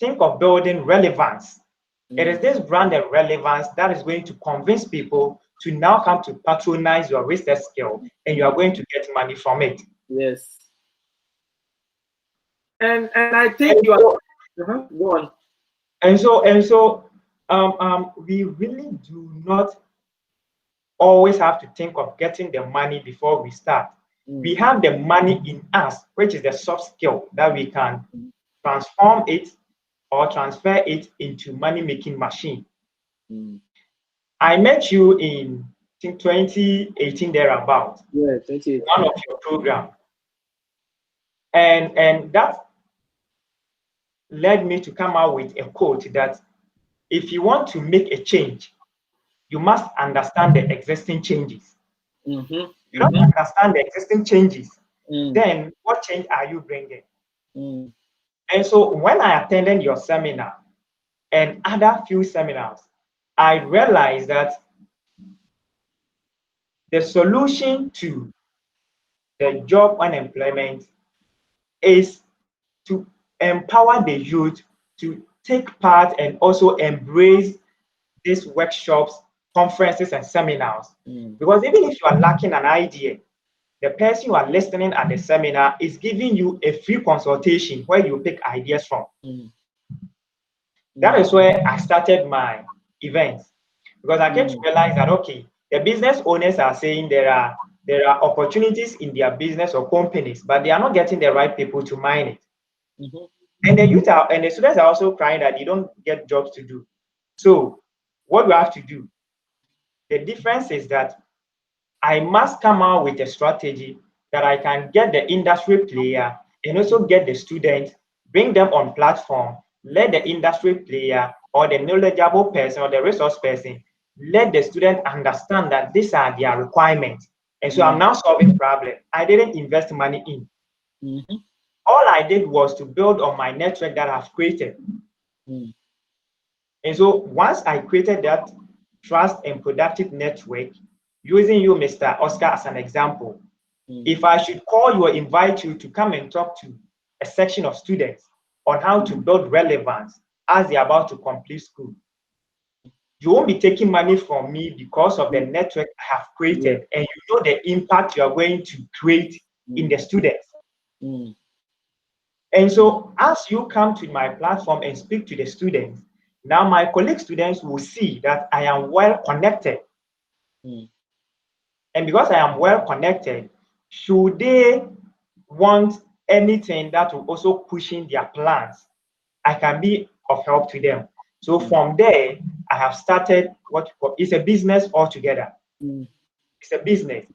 S3: Think of building relevance. It is this brand and relevance that is going to convince people to now come to patronize your research skill, and you are going to get money from it.
S2: Yes. And I think you are go on.
S3: And so we really do not always have to think of getting the money before we start. We have the money in us, which is the soft skill that we can transform it or transfer it into money-making machine. I met you in think 2018 thereabout.
S2: Yeah, 2018.
S3: One of your program, and that led me to come out with a quote that if you want to make a change, you must understand the existing changes.
S2: Mm-hmm.
S3: You don't understand the existing changes,
S2: Mm.
S3: then what change are you bringing?
S2: Mm.
S3: And so when I attended your seminar and other few seminars, I realized that the solution to the job unemployment is to empower the youth to take part and also embrace these workshops, conferences, and seminars.
S2: Mm.
S3: Because even if you are lacking an idea, the person you are listening at the seminar is giving you a free consultation where you pick ideas from.
S2: Mm.
S3: That is where I started my events, because I came to realize that, okay, the business owners are saying there are opportunities in their business or companies, but they are not getting the right people to mine it.
S2: Mm-hmm.
S3: And the youth are, and the students are also crying that they don't get jobs to do. So what do I have to do? The difference is that I must come out with a strategy that I can get the industry player and also get the student, bring them on platform, let the industry player or the knowledgeable person or the resource person, let the student understand that these are their requirements. And so I'm now solving problem. I didn't invest money in.
S2: Mm-hmm.
S3: All I did was to build on my network that I've created.
S2: Mm.
S3: And so once I created that trust and productive network, using you, Mr. Oscar, as an example, if I should call you or invite you to come and talk to a section of students on how to build relevance as they're about to complete school, you won't be taking money from me because of the network I have created, and you know the impact you are going to create in the students.
S2: Mm.
S3: And so as you come to my platform and speak to the students, now my colleague students will see that I am well connected.
S2: Mm.
S3: And because I am well connected, should they want anything that will also push in their plans, I can be of help to them. So from there, I have started what is a business altogether.
S2: Mm.
S3: It's a business.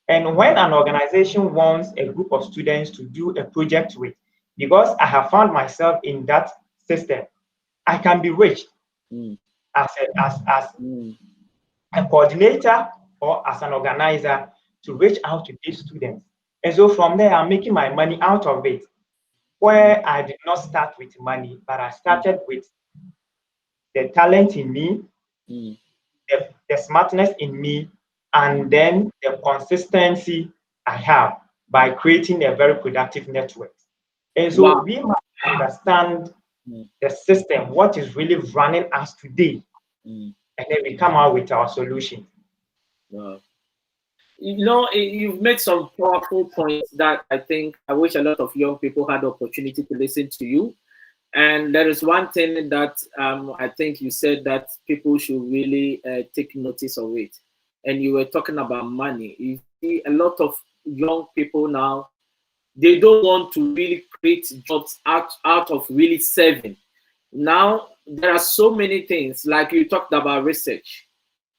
S3: And when an organization wants a group of students to do a project with, because I have found myself in that system, I can be reached as a coordinator or as an organizer to reach out to these students. And so from there, I'm making my money out of it, where I did not start with money, but I started with the talent in me, the smartness in me, and then the consistency I have by creating a very productive network. And so we must understand the system, what is really running us today, and then we come out with our solution.
S2: Wow. You know, you've made some powerful points that I think I wish a lot of young people had the opportunity to listen to you. And there is one thing that I think you said that people should really take notice of it. And you were talking about money. You see a lot of young people now, they don't want to really create jobs out of really serving. Now, there are so many things, like you talked about research.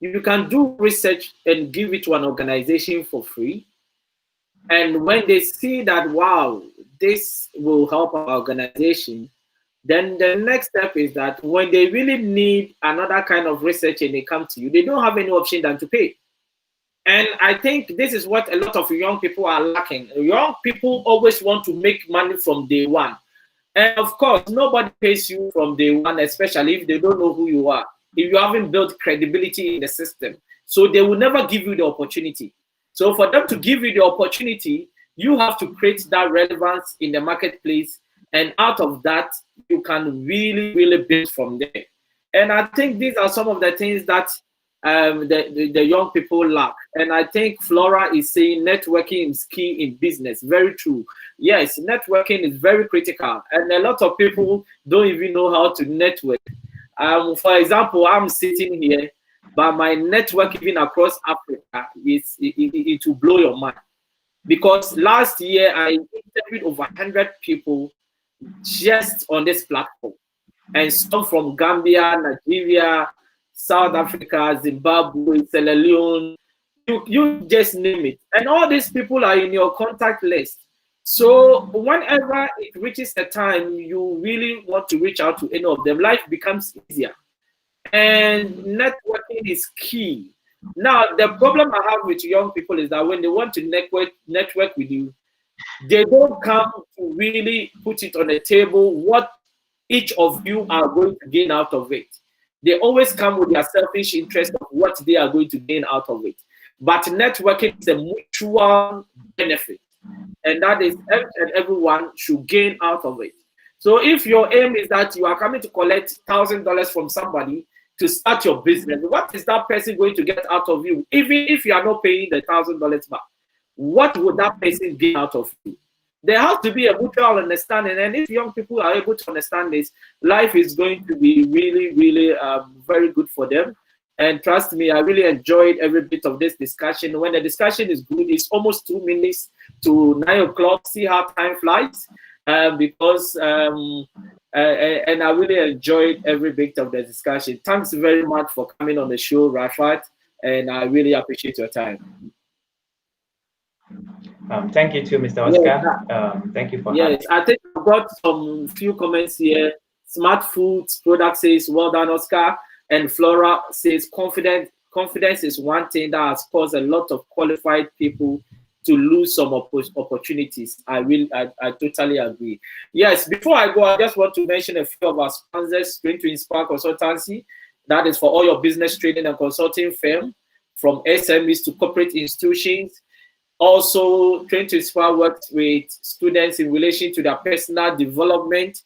S2: You can do research and give it to an organization for free. And when they see that, wow, this will help our organization, then the next step is that when they really need another kind of research and they come to you, they don't have any option than to pay. And I think this is what a lot of young people are lacking. Young people always want to make money from day one. And of course, nobody pays you from day one, especially if they don't know who you are, if you haven't built credibility in the system. So they will never give you the opportunity. So for them to give you the opportunity, you have to create that relevance in the marketplace. And out of that, you can really, really build from there. And I think these are some of the things that the young people lack. And I think Flora is saying networking is key in business. Very true. Yes, networking is very critical. And a lot of people don't even know how to network. For example, I'm sitting here, but my network even across Africa, it will blow your mind. Because last year, I interviewed over 100 people just on this platform. And some from Gambia, Nigeria, South Africa, Zimbabwe, Sierra Leone, You just name it. And all these people are in your contact list. So whenever it reaches a time you really want to reach out to any of them, life becomes easier. And networking is key. Now, the problem I have with young people is that when they want to network with you, they don't come to really put it on the table what each of you are going to gain out of it. They always come with their selfish interest of what they are going to gain out of it. But networking is a mutual benefit, and that is everyone should gain out of it. So if your aim is that you are coming to collect $1,000 from somebody to start your business, what is that person going to get out of you? Even if you are not paying the $1,000 back, what would that person gain out of you? There has to be a mutual understanding, and if young people are able to understand this, life is going to be really, really very good for them. And trust me, I really enjoyed every bit of this discussion. When the discussion is good, it's almost 2 minutes to 9 o'clock. See how time flies, because and I really enjoyed every bit of the discussion. Thanks very much for coming on the show, Riffath, and I really appreciate your time.
S3: Thank you too, Mr. Oscar.
S2: Yes,
S3: thank you for
S2: yes, I think I've got some few comments here. Smart Foods Product says, well done, Oscar. And Flora says, confidence is one thing that has caused a lot of qualified people to lose some opportunities. I totally agree. Yes, before I go, I just want to mention a few of our sponsors. Going to Inspire Consultancy, that is for all your business training and consulting firm, from SMEs to corporate institutions. Also, Train to Inspire works with students in relation to their personal development,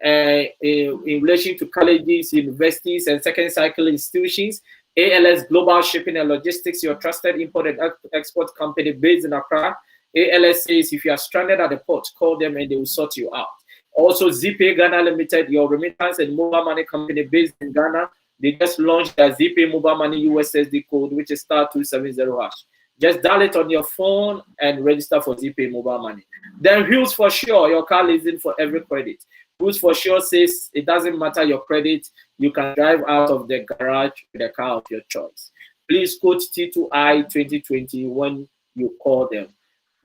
S2: in relation to colleges, universities, and second cycle institutions. ALS Global Shipping and Logistics, your trusted import and export company based in Accra. ALS says if you are stranded at the port, call them and they will sort you out. Also, ZPay Ghana Limited, your remittance and mobile money company based in Ghana. They just launched their ZPay mobile money USSD code, which is *270#. Just dial it on your phone and register for ZPay mobile money. Then Wheels for Sure, your car leasing for every credit. Wheels for Sure says it doesn't matter your credit, you can drive out of the garage with a car of your choice. Please quote T2I 2020 when you call them.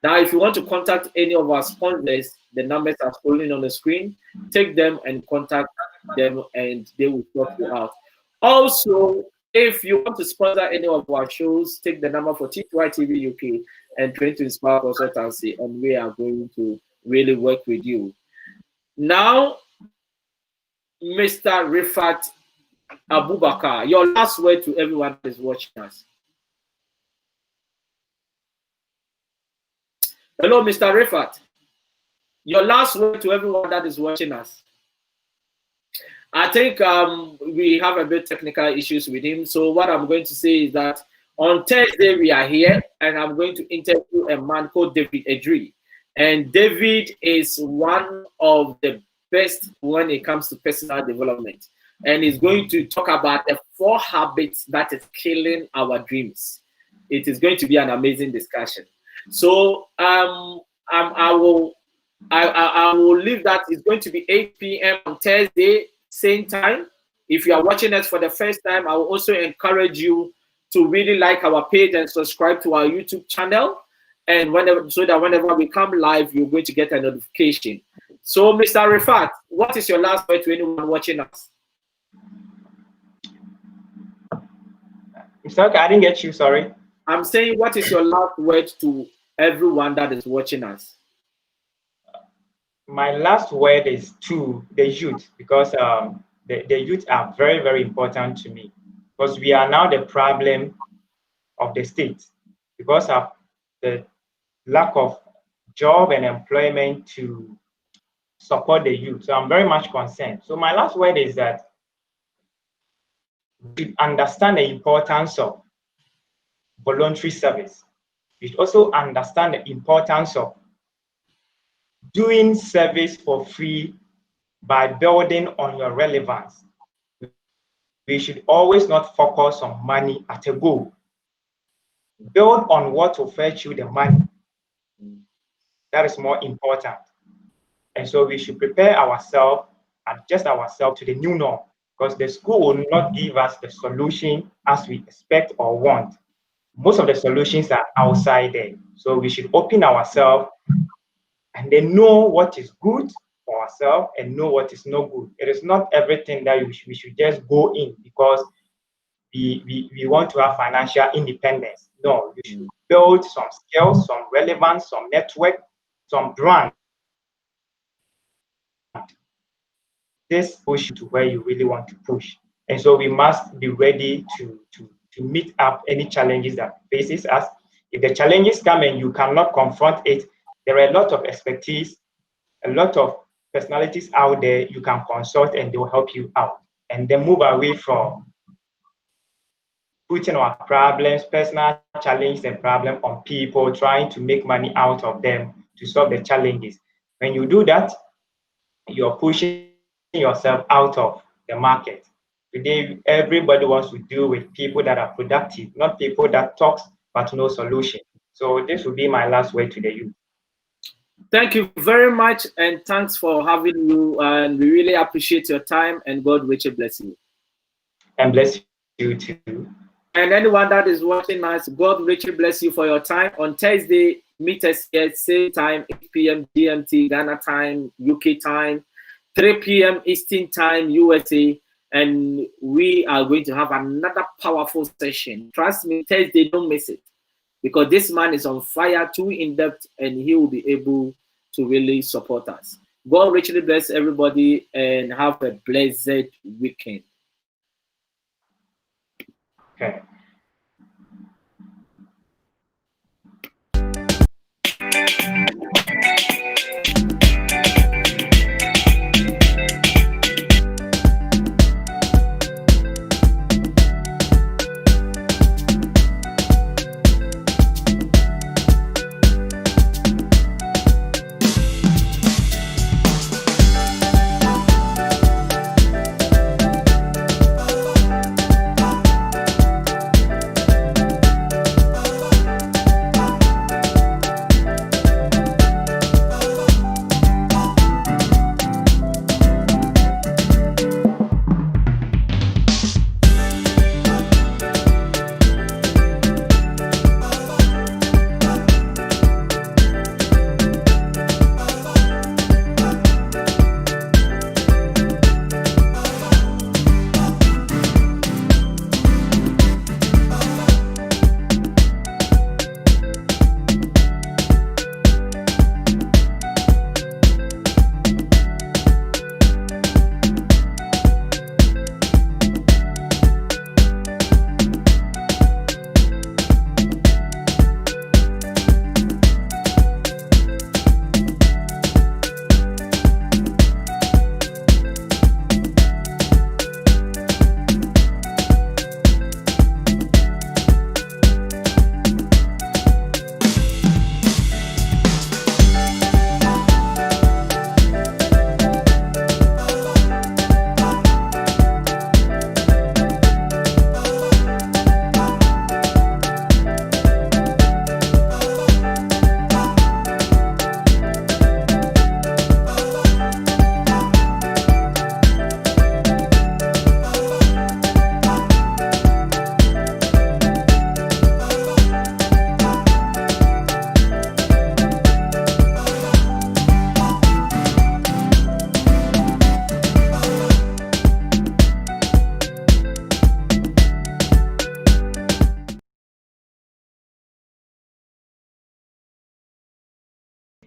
S2: Now, if you want to contact any of our sponsors, the numbers are scrolling on the screen. Take them and contact them and they will sort you out. Also, if you want to sponsor any of our shows, take the number for T2I TV UK and Train to Inspire Consultancy, and we are going to really work with you. Now, Mr. Riffath Abubakar, your last word to everyone that is watching us. Hello, Mr. Riffath. Your last word to everyone that is watching us. I think we have a bit technical issues with him. So what I'm going to say is that on Thursday we are here, and I'm going to interview a man called David Edry. And David is one of the best when it comes to personal development. And he's going to talk about the 4 habits that is killing our dreams. It is going to be an amazing discussion. So I will leave that. It's going to be 8 p.m. on Thursday, same time. If you are watching us for the first time, I will also encourage you to really like our page and subscribe to our YouTube channel. And so that whenever we come live, you're going to get a notification. So, Mr. Riffath, what is your last word to anyone watching us?
S3: Mr. Okay, I didn't get you, sorry.
S2: I'm saying, what is your last word to everyone that is watching us?
S3: My last word is to the youth, because the youth are very, very important to me, because we are now the problem of the state because of the lack of job and employment to support the youth. So I'm very much concerned. So my last word is that we understand the importance of voluntary service. We also understand the importance of doing service for free by building on your relevance. We should always not focus on money at a go. Build on what will fetch you the money. That is more important. And so we should prepare ourselves, adjust ourselves to the new norm, because the school will not give us the solution as we expect or want. most of the solutions are outside there. So we should open ourselves and then know what is good for ourselves and know what is not good. It is not everything that we should just go in because we want to have financial independence. No, you should build some skills, some relevance, some network, some brand. This push to where you really want to push. And so we must be ready to meet up any challenges that faces us. If the challenges come and you cannot confront it, there are a lot of expertise, a lot of personalities out there you can consult and they will help you out. And then move away from putting our problems, personal challenges and problems on people, trying to make money out of them to solve the challenges. When you do that, you're pushing yourself out of the market. Today, everybody wants to deal with people that are productive, not people that talk but no solution. So this will be my last word to the youth.
S2: Thank you very much, and thanks for having you. And we really appreciate your time, and God richly bless you.
S3: And bless you too.
S2: And anyone that is watching us, God richly bless you for your time. On Thursday, meet us here, same time, 8 p.m. GMT, Ghana time, UK time, 3 p.m. Eastern time, USA. And we are going to have another powerful session. Trust me, Thursday, don't miss it. Because this man is on fire, too in-depth, and he will be able to really support us. God richly bless everybody, and have a blessed weekend.
S3: Okay.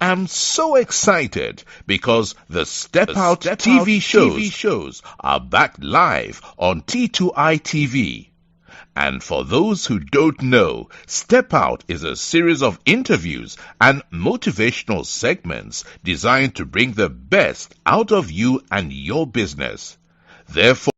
S1: I'm so excited because the Step Out TV shows are back live on T2I TV. And for those who don't know, Step Out is a series of interviews and motivational segments designed to bring the best out of you and your business. Therefore,